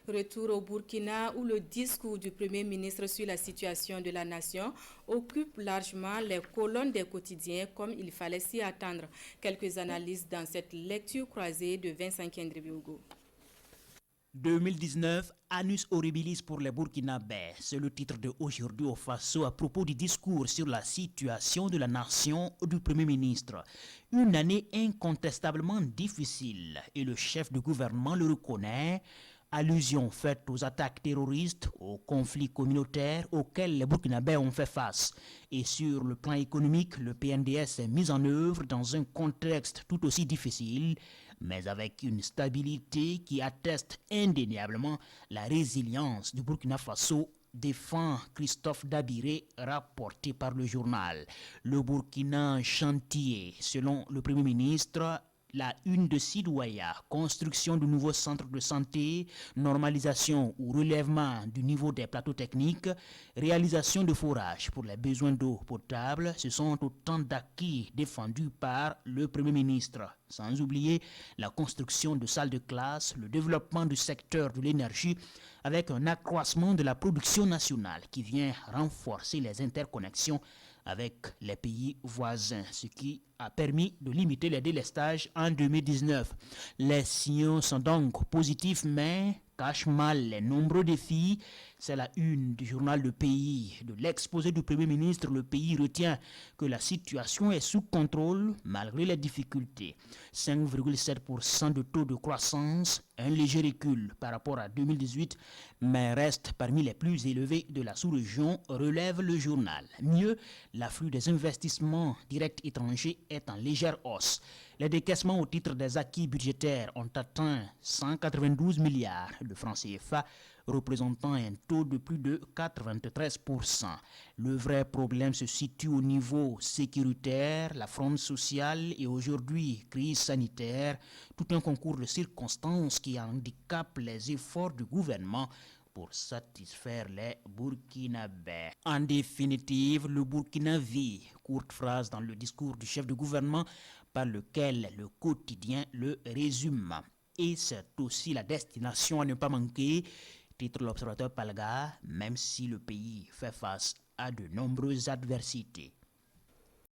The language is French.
Retour au Burkina où le discours du Premier ministre sur la situation de la nation occupe largement les colonnes des quotidiens comme il fallait s'y attendre. Quelques analyses dans cette lecture croisée de Vincent Kendribiogo. 2019, Annus Horribilis pour les Burkinabés, c'est le titre de Aujourd'hui au Faso à propos du discours sur la situation de la nation du Premier ministre. Une année incontestablement difficile et le chef de gouvernement le reconnaît. Allusion faite aux attaques terroristes, aux conflits communautaires auxquels les Burkinabés ont fait face. Et sur le plan économique, le PNDS est mis en œuvre dans un contexte tout aussi difficile, mais avec une stabilité qui atteste indéniablement la résilience du Burkina Faso, défend Christophe Dabiré, rapporté par le journal. Le Burkina en chantier, selon le Premier ministre. La une de Sidouaya, construction de nouveaux centres de santé, normalisation ou relèvement du niveau des plateaux techniques, réalisation de forages pour les besoins d'eau potable, ce sont autant d'acquis défendus par le Premier ministre. Sans oublier la construction de salles de classe, le développement du secteur de l'énergie avec un accroissement de la production nationale qui vient renforcer les interconnexions avec les pays voisins, ce qui a permis de limiter les délestages en 2019. Les signaux sont donc positifs, mais cachent mal les nombreux défis. C'est la une du journal Le Pays. De l'exposé du Premier ministre, Le Pays retient que la situation est sous contrôle malgré les difficultés. 5,7% de taux de croissance, un léger recul par rapport à 2018, mais reste parmi les plus élevés de la sous-région, relève le journal. Mieux, l'afflux des investissements directs étrangers est en légère hausse. Les décaissements au titre des acquis budgétaires ont atteint 192 milliards de francs CFA, représentant un taux de plus de 93%. Le vrai problème se situe au niveau sécuritaire, la fronde sociale et aujourd'hui crise sanitaire, tout un concours de circonstances qui handicapent les efforts du gouvernement pour satisfaire les Burkinabés. En définitive, le Burkina vit, courte phrase dans le discours du chef de gouvernement par lequel le quotidien le résume. Et c'est aussi la destination à ne pas manquer, titre l'observateur Palga, même si le pays fait face à de nombreuses adversités.